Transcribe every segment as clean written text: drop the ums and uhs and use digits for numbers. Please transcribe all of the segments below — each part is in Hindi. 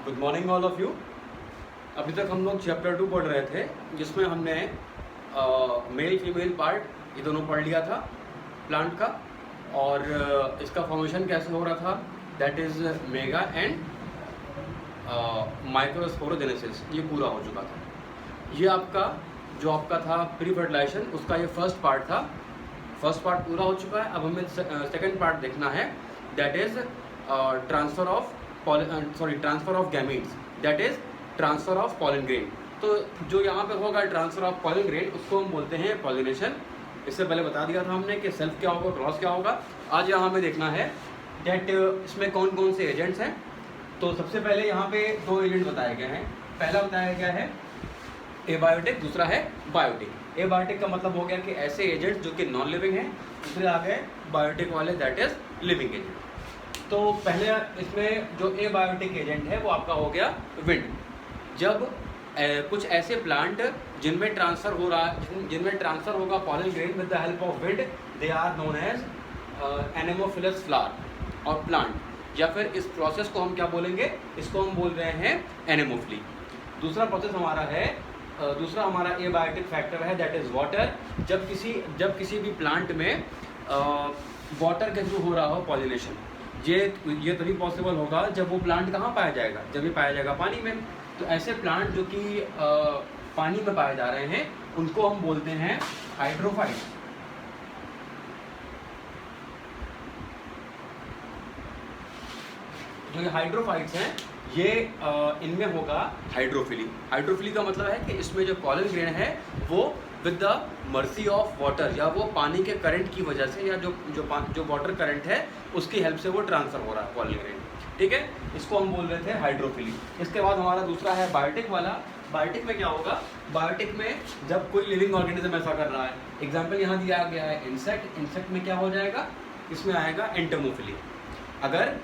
Good morning all of you. अभी तक हम लोग चैप्टर 2 पढ़ रहे थे जिसमें हमने मेल फीमेल पार्ट ये दोनों पढ़ लिया था प्लांट का, और इसका फॉर्मेशन कैसे हो रहा था, that is mega and microsporogenesis, ये पूरा हो चुका था। ये आपका जो आपका था प्री फर्टिलाइजेशन, उसका ये फर्स्ट पार्ट था। फर्स्ट पार्ट पूरा हो चुका है। अब हमें सेकेंड पार्ट देखना है, that is transfer of gametes, that is transfer of pollen grain. तो जो यहाँ पे होगा ट्रांसफ़र ऑफ पॉलन ग्रेन, उसको हम बोलते हैं पॉलिनेशन। इससे पहले बता दिया था हमने कि सेल्फ क्या होगा, क्रॉस क्या होगा। आज यहाँ हमें देखना है दैट इसमें कौन कौन से एजेंट्स हैं। तो सबसे पहले यहाँ पे दो एजेंट बताए गए हैं। पहला बताया गया है एबायोटिक, दूसरा है बायोटिक। एबायोटिक का मतलब हो गया कि ऐसे एजेंट्स जो कि नॉन लिविंग हैं, दूसरे आ गए बायोटिक वाले, दैट इज़ लिविंग एजेंट। तो पहले इसमें जो एबायोटिक एजेंट है वो आपका हो गया विंड। जब कुछ ऐसे प्लांट जिनमें ट्रांसफ़र हो रहा है, जिनमें ट्रांसफ़र होगा pollen grain with the help of wind, they are known as anemophilous flower और प्लांट, या फिर इस प्रोसेस को हम क्या बोलेंगे, इसको हम बोल रहे हैं एनेमोफिली। दूसरा प्रोसेस हमारा है, दूसरा हमारा एबायोटिक फैक्टर है, दैट इज़ वाटर। जब किसी भी प्लांट में वाटर के थ्रू हो रहा हो पॉलिनेशन, ये तभी पॉसिबल होगा जब वो प्लांट कहाँ पाया जाएगा, जब ये पाया जाएगा पानी में। तो ऐसे प्लांट जो कि पानी में पाए जा रहे हैं, उनको हम बोलते हैं हाइड्रोफाइट्स। जो ये हाइड्रोफाइट्स हैं, ये इनमें होगा हाइड्रोफिली। हाइड्रोफिली का मतलब है कि इसमें जो पॉलन ग्रेन है वो with the mercy of water, या वो पानी के करंट की वजह से, या जो वाटर करंट है उसकी हेल्प से वो ट्रांसफ़र हो रहा है पॉलन ग्रेन। ठीक है, इसको हम बोल रहे थे हाइड्रोफिली। इसके बाद हमारा दूसरा है बायोटिक वाला। बायोटिक में क्या होगा, बायोटिक में जब कोई लिविंग ऑर्गेनिज्म ऐसा कर रहा है, एग्जाम्पल यहाँ दिया गया है इंसेक्ट। इंसेक्ट में क्या हो जाएगा, इसमें आएगा एंटोमोफिली। अगर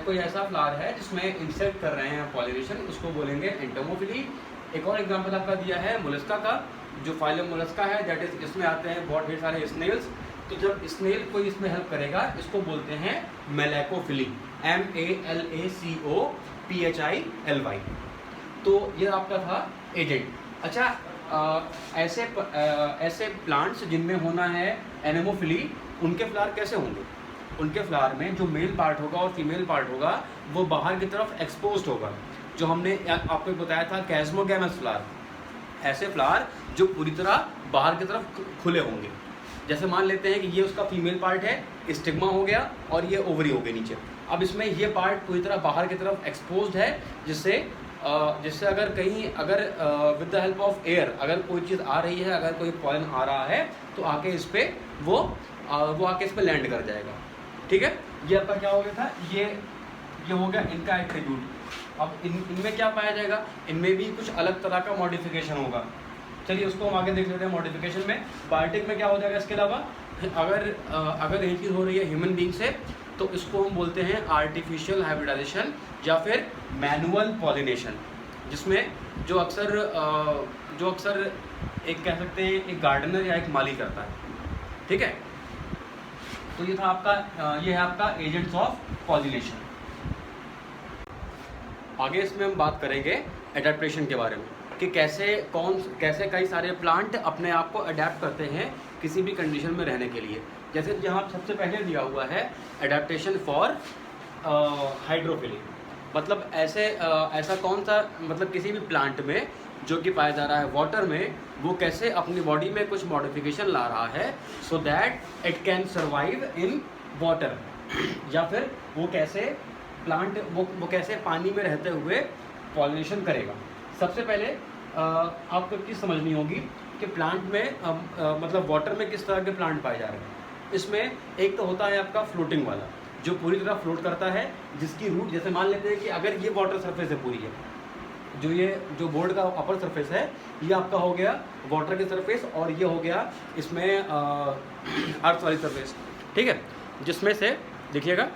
कोई ऐसा फ्लावर है जिसमें इंसेक्ट कर रहे हैं पॉलिनेशन, उसको बोलेंगे एंटोमोफिली। एक और एग्जांपल आपका दिया है मोलस्का का, जो फाइलम मोलस्का है, दैट इज इसमें आते हैं बहुत ढेर सारे स्नेल्स। तो जब स्नेल कोई इसमें हेल्प करेगा, इसको बोलते हैं मेलैकोफिली, MELACOPHILY। तो ये आपका था एजेंट। अच्छा, ऐसे प्लांट्स जिनमें होना है एनेमोफिली, उनके फ्लावर कैसे होंगे? उनके फ्लावर में जो मेल पार्ट होगा और फीमेल पार्ट होगा वो बाहर की तरफ एक्सपोज्ड होगा। जो हमने आपको बताया था कैस्मोगैमस फ्लावर, ऐसे फ्लावर जो पूरी तरह बाहर की तरफ खुले होंगे। जैसे मान लेते हैं कि ये उसका फीमेल पार्ट है, स्टिग्मा हो गया, और ये ओवरी हो गए नीचे। अब इसमें ये पार्ट पूरी तरह बाहर की तरफ एक्सपोज्ड है, जिससे अगर with the help of air अगर कोई चीज़ आ रही है, अगर कोई पॉलन आ रहा है, तो आके इस पर वो आके इस पर लैंड कर जाएगा। ठीक है, ये आपका क्या हो गया था, ये हो गया इनका एट्रीब्यूट। अब इनमें क्या पाया जाएगा, इनमें भी कुछ अलग तरह का मॉडिफिकेशन होगा। चलिए उसको हम आगे देख लेते हैं। मॉडिफिकेशन में बायोटिक में क्या हो जाएगा, इसके अलावा अगर यही चीज़ हो रही है ह्यूमन बींग से, तो इसको हम बोलते हैं आर्टिफिशियल हाइब्रिडाइजेशन या फिर मैनुअल पॉलिनेशन, जिसमें जो अक्सर एक कह सकते हैं एक गार्डनर या एक माली करता है। ठीक है, तो ये था आपका, ये है आपका एजेंट्स ऑफ पॉलिनेशन। आगे इसमें हम बात करेंगे एडेप्टेशन के बारे में, कि कैसे कई सारे प्लांट अपने आप को अडेप्ट करते हैं किसी भी कंडीशन में रहने के लिए। जैसे यहाँ सबसे पहले दिया हुआ है एडेप्टेशन फॉर हाइड्रोफिली। मतलब ऐसा कौन सा, मतलब किसी भी प्लांट में जो कि पाया जा रहा है वाटर में, वो कैसे अपनी बॉडी में कुछ मॉडिफिकेशन ला रहा है so that it can survive in water, या फिर वो कैसे प्लांट वो कैसे पानी में रहते हुए पॉलिनेशन करेगा। सबसे पहले आपको चीज़ समझनी होगी कि प्लांट में मतलब वाटर में किस तरह के प्लांट पाए जा रहे हैं। इसमें एक तो होता है आपका फ्लोटिंग वाला, जो पूरी तरह फ्लोट करता है, जिसकी रूट, जैसे मान लेते हैं कि अगर ये वाटर सरफेस है पूरी है, जो बोर्ड का अपर सरफेस है, ये आपका हो गया वाटर के सरफेस, और ये हो गया इसमें अर्थ वाली सरफेस। ठीक है, जिसमें से देखिएगा,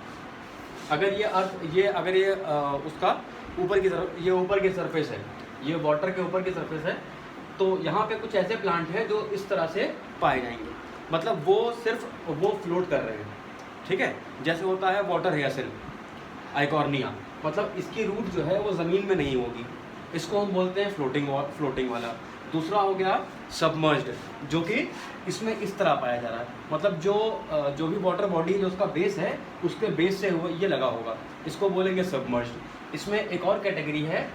अगर ये उसका ऊपर की तरफ, ये ऊपर की सरफेस है, ये वाटर के ऊपर की सरफेस है, तो यहाँ पे कुछ ऐसे प्लांट हैं जो इस तरह से पाए जाएंगे, मतलब वो फ्लोट कर रहे हैं। ठीक है, जैसे होता है वाटर हेयरसेल। आइकॉर्निया, मतलब इसकी रूट जो है वो ज़मीन में नहीं होगी, इसको हम बोलते हैं फ्लोटिंग वाला। दूसरा हो गया सबमर्ज्ड, जो कि इसमें इस तरह पाया जा रहा है, मतलब जो भी वाटर बॉडी जो उसका बेस है उसके बेस से ये लगा होगा, इसको बोलेंगे सबमर्ज्ड। इसमें एक और कैटेगरी है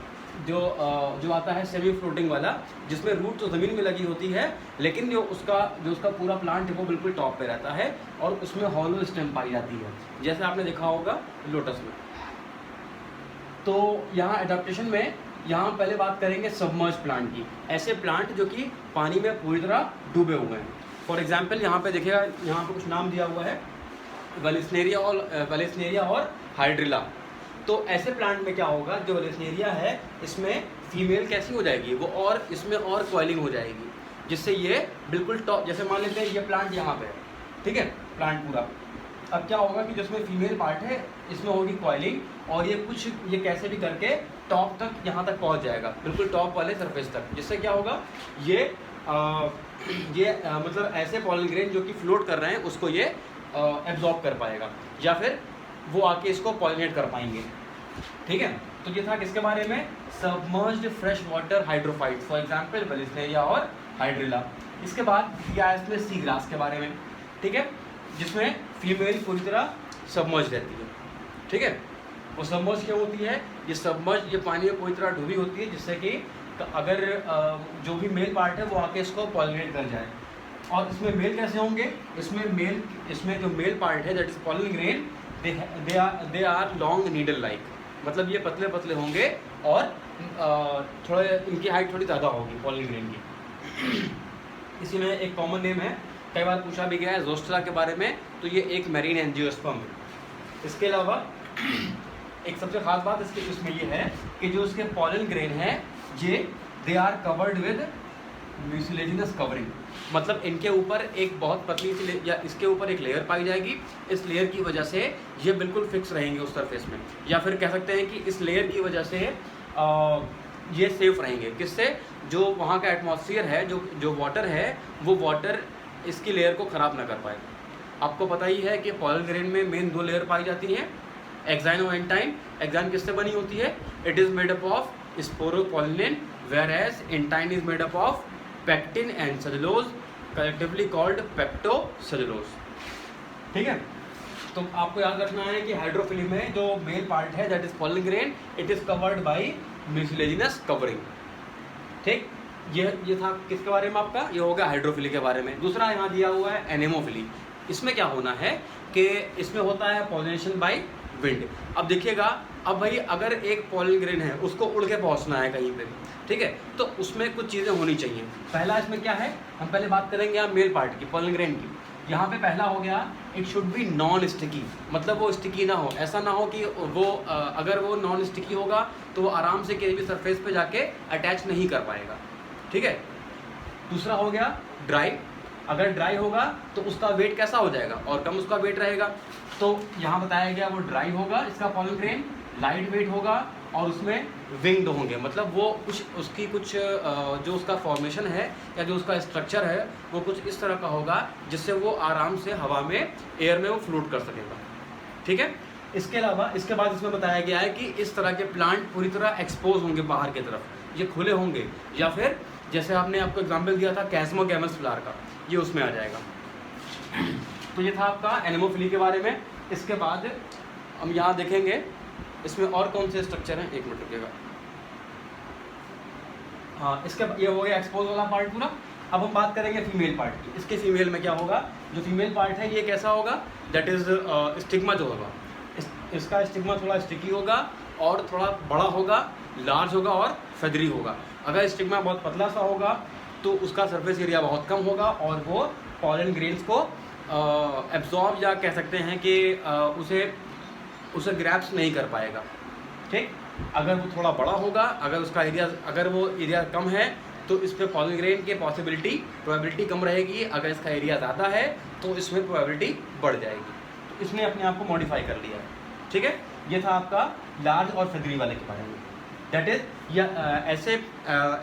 जो आता है सेमी फ्लोटिंग वाला, जिसमें रूट तो ज़मीन में लगी होती है लेकिन जो उसका पूरा प्लांट है वो बिल्कुल टॉप पे रहता है और उसमें हॉलो स्टेम पाई जाती है, जैसे आपने देखा होगा लोटस में। तो यहाँ एडाप्टेशन में यहाँ पहले बात करेंगे सबमर्ज प्लांट की, ऐसे प्लांट जो कि पानी में पूरी तरह डूबे हुए हैं। फॉर एग्जांपल यहाँ पे देखिएगा, यहाँ पे कुछ नाम दिया हुआ है, वेलिस्नेरिया और हाइड्रिला। तो ऐसे प्लांट में क्या होगा, जो वेलिस्नेरिया है इसमें फीमेल कैसी हो जाएगी, वो और इसमें और कॉइलिंग हो जाएगी, जिससे ये बिल्कुल टॉप, जैसे मान लेते हैं ये प्लांट यहाँ पे है, ठीक है, प्लांट पूरा। अब क्या होगा कि जिसमें फीमेल पार्ट है इसमें होगी कॉइलिंग, और ये कैसे भी करके टॉप तक, यहाँ तक पहुँच जाएगा, बिल्कुल टॉप वाले सरफेस तक, जिससे क्या होगा मतलब ऐसे पॉलन ग्रेन जो कि फ्लोट कर रहे हैं उसको ये एब्जॉर्ब कर पाएगा, या फिर वो आके इसको पॉलिनेट कर पाएंगे, ठीक है। तो ये था किसके बारे में, submerged fresh water hydrophyte, for example Vallisneria और हाइड्रिला। इसके बाद दिया है इसमें सी ग्रास के बारे में, ठीक है, जिसमें फीमेल पूरी तरह सबमर्ज रहती है, ठीक है। वो सबमर्ज क्यों होती है, ये पानी में पूरी तरह डूबी होती है, जिससे कि अगर जो भी मेल पार्ट है वो आके इसको पॉलिनेट कर जाए। और इसमें मेल कैसे होंगे, इसमें जो मेल पार्ट है that is pollen grain, they are long needle like, मतलब ये पतले पतले होंगे और थोड़े इनकी हाइट थोड़ी ज़्यादा होगी पॉलन ग्रेन की। इसी में एक कॉमन नेम है, कई बार पूछा भी गया है जोस्ट्रा के बारे में, तो ये एक मैरीन एंजियोस्पर्म है। इसके अलावा एक सबसे खास बात इसमें ये है कि जो इसके पॉलन ग्रेन है ये they are covered with mucilaginous covering, मतलब इनके ऊपर एक बहुत पतली सी या इसके ऊपर एक लेयर पाई जाएगी, इस लेयर की वजह से ये बिल्कुल फिक्स रहेंगे उस सरफेस में, या फिर कह सकते हैं कि इस लेयर की वजह से ये सेफ रहेंगे। किससे, जो वहाँ का एटमॉस्फेयर है, जो वाटर है, वो वाटर इसकी लेयर को ख़राब ना कर पाए। आपको पता ही है कि पॉलन ग्रेन में मेन 2 लेयर पाई जाती हैं, एक्साइन और एंटाइन। एक्साइन किससे बनी होती है, it is made up of sporopollenin, where as intine is made up of pectin and cellulose, collectively called pectocellulose, ठीक है। तो आपको याद रखना है कि हाइड्रोफिली में जो मेल पार्ट है that is pollen grain, it is covered by mucilaginous covering, ठीक। ये था किसके बारे में आपका, ये होगा हाइड्रोफिली के बारे में। दूसरा यहाँ दिया हुआ है एनेमोफिली। इसमें क्या होना है कि इसमें होता है पॉलिनेशन बाय विंड। अब देखिएगा, अब भाई अगर एक पॉलन ग्रेन है उसको उड़ के पहुँचना है कहीं पे, ठीक है, तो उसमें कुछ चीज़ें होनी चाहिए। पहला इसमें क्या है, हम पहले बात करेंगे यहाँ मेल पार्ट की, पॉलन ग्रेन की। यहाँ पे पहला हो गया, it should be non sticky, मतलब वो स्टिकी ना हो, ऐसा ना हो कि वो अगर वो नॉन स्टिकी होगा तो वो आराम से किसी भी सरफेस पे जाके अटैच नहीं कर पाएगा, ठीक है। दूसरा हो गया ड्राई, अगर ड्राई होगा तो उसका वेट कैसा हो जाएगा, और कम उसका वेट रहेगा। तो यहाँ बताया गया वो ड्राई होगा, इसका पॉलन ग्रेन लाइट वेट होगा और उसमें विंग्ड होंगे, मतलब वो कुछ जो उसका फॉर्मेशन है या जो उसका स्ट्रक्चर है वो कुछ इस तरह का होगा जिससे वो आराम से हवा में, एयर में वो फ्लोट कर सकेगा, ठीक है। इसके अलावा इसके बाद इसमें बताया गया है कि इस तरह के प्लांट पूरी तरह एक्सपोज होंगे बाहर की तरफ, ये खुले होंगे, या फिर जैसे आपने आपको एग्जाम्पल दिया था कैस्मोगैमस फ्लावर का, ये उसमें आ जाएगा। तो ये था आपका एनेमोफिली के बारे में। इसके बाद हम यहाँ देखेंगे इसमें और कौन से स्ट्रक्चर हैं, एक मिनट रुकेगा। हाँ, इसके ये हो गया एक्सपोज वाला पार्ट पूरा। अब हम बात करेंगे फीमेल पार्ट की। इसके फीमेल में क्या होगा, जो फीमेल पार्ट है ये कैसा होगा, दैट इज स्टिग्मा जो होगा, इसका स्टिग्मा थोड़ा स्टिकी होगा और थोड़ा बड़ा होगा, लार्ज होगा और फेदरी होगा। अगर स्टिग्मा बहुत पतला सा होगा तो उसका सरफेस एरिया बहुत कम होगा और वो पॉलन ग्रेन्स को एब्जॉर्ब या कह सकते हैं कि उसे ग्रैप्स नहीं कर पाएगा, ठीक। अगर वो थोड़ा बड़ा होगा, अगर वो एरिया कम है तो इस पर पॉलन ग्रेन के प्रोबेबिलिटी कम रहेगी। अगर इसका एरिया ज़्यादा है तो इसमें प्रोबेबिलिटी बढ़ जाएगी। तो इसने अपने आप को मॉडिफाई कर लिया है, ठीक है। ये था आपका लार्ज और फेदरी वाले के बारे में। दैट इज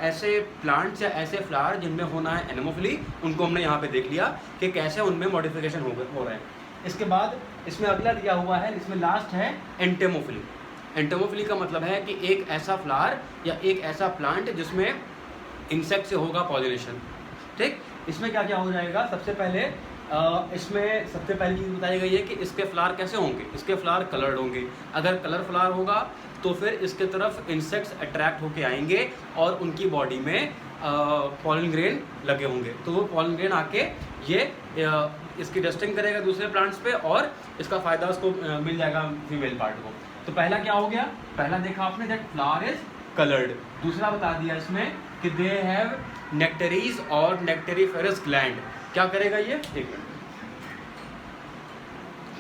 ऐसे प्लांट्स या ऐसे फ्लावर जिनमें होना है एनेमोफिली, उनको हमने यहाँ पे देख लिया कि कैसे उनमें मॉडिफिकेशन हो रहे हैं। इसके बाद इसमें अगला दिया हुआ है, इसमें लास्ट है एंटेमोफिली। एंटेमोफिली का मतलब है कि एक ऐसा फ्लावर या एक ऐसा प्लांट जिसमें इंसेक्ट से होगा पॉलिनेशन। ठीक, इसमें क्या क्या हो जाएगा, सबसे पहले इसमें सबसे पहली चीज़ बताई गई है कि इसके फ्लावर कैसे होंगे, इसके फ्लावर कलर्ड होंगे। अगर कलर फ्लावर होगा तो फिर इसके तरफ इंसेक्ट्स अट्रैक्ट होके आएंगे और उनकी बॉडी में पॉलन ग्रेन लगे होंगे, तो वो पॉलन ग्रेन आके ये इसकी डस्टिंग करेगा दूसरे प्लांट्स पे और इसका फ़ायदा उसको मिल जाएगा फीमेल पार्ट को। तो पहला क्या हो गया, पहला देखा आपने दैट फ्लावर इज कलर्ड। दूसरा बता दिया इसमें कि दे हैव नेक्टरीज और नेक्टेरिफेरस ग्लैंड। क्या करेगा ये, एक मिनट,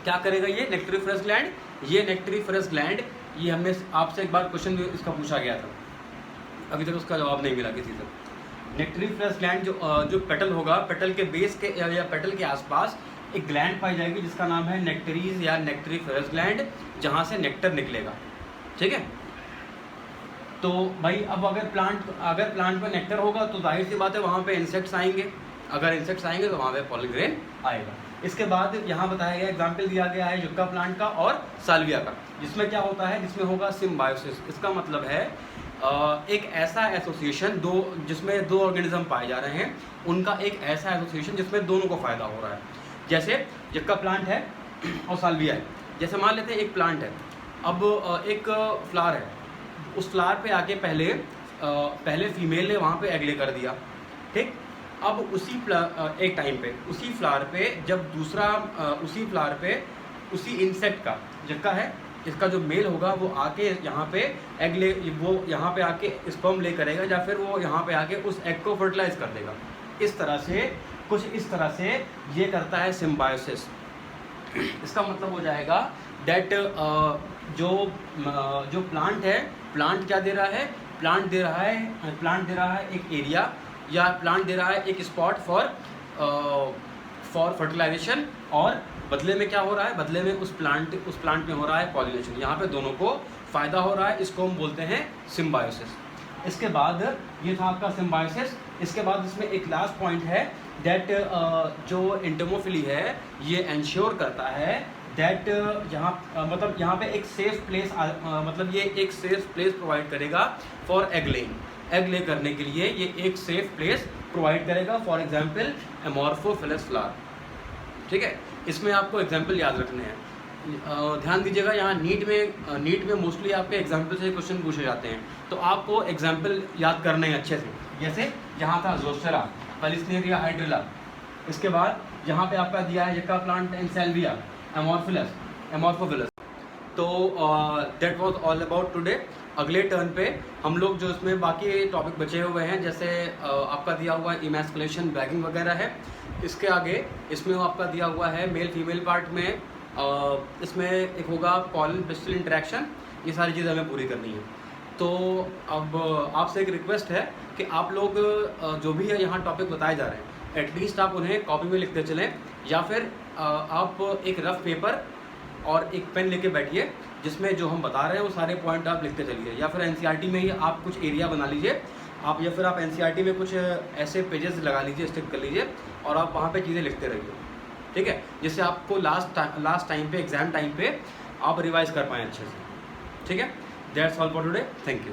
क्या करेगा ये नेक्टेरिफेरस ग्लैंड, ये नेक्टेरिफेरस ग्लैंड, ये हमने आपसे एक बार क्वेश्चन भी इसका पूछा गया था, अभी तक उसका जवाब नहीं मिला किसी से। नेक्टेरिफेरस ग्लैंड जो पेटल होगा, पेटल के बेस के या पेटल के आसपास एक ग्लैंड पाई जाएगी जिसका नाम है नेक्टरीज या नेक्टेरिफेरस ग्लैंड, जहाँ से नेक्टर निकलेगा। ठीक है, तो भाई अब अगर प्लांट पर नेक्टर होगा तो जाहिर सी बात है वहाँ पे इंसेक्ट्स आएंगे, अगर इंसेक्ट्स आएंगे तो वहाँ पे पॉलन ग्रेन आएगा। इसके बाद यहाँ बताया गया, एग्जाम्पल दिया गया है युक्का प्लांट का और साल्विया का, जिसमें क्या होता है, जिसमें होगा सिम्बायोसिस। इसका मतलब है एक ऐसा एसोसिएशन जिसमें दो ऑर्गेनिज्म पाए जा रहे हैं, उनका एक ऐसा एसोसिएशन जिसमें दोनों को फ़ायदा हो रहा है। जैसे युक्का प्लांट है और साल्विया है, जैसे मान लेते हैं एक प्लांट है, अब एक फ्लावर है, उस फ्लावर पे आके पहले फीमेल ने वहाँ पे एग ले कर दिया। ठीक, अब उसी एक टाइम पे उसी फ्लावर पे जब दूसरा उसी फ्लावर पे उसी इंसेक्ट का जिसका है, इसका जो मेल होगा वो आके यहाँ पे एग ले, वो यहाँ पे आके स्पर्म ले करेगा या फिर वो यहाँ पे आके उस एग को फर्टिलाइज कर देगा। इस तरह से कुछ इस तरह से ये करता है सिम्बायोसिस। इसका मतलब हो जाएगा दैट जो प्लांट है, प्लांट क्या दे रहा है, प्लांट दे रहा है एक एरिया या प्लांट दे रहा है एक स्पॉट फॉर फर्टिलाइजेशन, और बदले में क्या हो रहा है, बदले में उस प्लांट में हो रहा है पॉलिनेशन। यहाँ पे दोनों को फ़ायदा हो रहा है, इसको हम बोलते हैं सिम्बायोसिस। इसके बाद ये था आपका सिम्बायोसिस। इसके बाद इसमें एक लास्ट पॉइंट है दैट जो एंटेमोफिली है ये इंश्योर करता है दैट यहाँ पे एक सेफ प्लेस मतलब ये एक सेफ प्लेस प्रोवाइड करेगा फॉर एग लेइंग। एग ले करने के लिए ये एक सेफ प्लेस प्रोवाइड करेगा, फॉर एग्जांपल एमॉर्फोफिलस फ्लावर। ठीक है, इसमें आपको एग्जांपल याद रखने हैं, ध्यान दीजिएगा। यहाँ नीट में मोस्टली आपके एग्जांपल से क्वेश्चन पूछे जाते हैं, तो आपको एग्जांपल याद करने हैं अच्छे से। जैसे यहाँ था ज़ोस्टेरा, पॉलिस्नेरिया हाइड्रिला, इसके बाद यहाँ पे आपका दिया है युक्का प्लांट एंड साल्विया, एमॉर्फोफिलस। तो that was all about today. अगले टर्न पे हम लोग जो इसमें बाकी टॉपिक बचे हुए हैं, जैसे आपका दिया हुआ इमैस्कुलेशन, बैगिंग वगैरह है, इसके आगे इसमें आपका दिया हुआ है मेल फीमेल पार्ट में इसमें एक होगा पॉलन पिस्टल इंटरेक्शन, ये सारी चीज़ें हमें पूरी करनी है। तो अब आपसे एक रिक्वेस्ट है कि आप लोग जो भी है यहाँ टॉपिक बताए जा रहे हैं, एटलीस्ट आप उन्हें कॉपी में लिखते चलें, या फिर आप एक रफ पेपर और एक पेन लेके बैठिए जिसमें जो हम बता रहे हैं वो सारे पॉइंट आप लिखते चलिए, या फिर एनसीईआरटी में ही आप कुछ एरिया बना लीजिए आप, या फिर आप एनसीईआरटी में कुछ ऐसे पेजेस लगा लीजिए, स्टिक कर लीजिए और आप वहाँ पे चीज़ें लिखते रहिए। ठीक है, जिससे आपको लास्ट टाइम पे, एग्जाम टाइम पे आप रिवाइज कर पाएँ अच्छे से। ठीक है, that's all for today, thank you.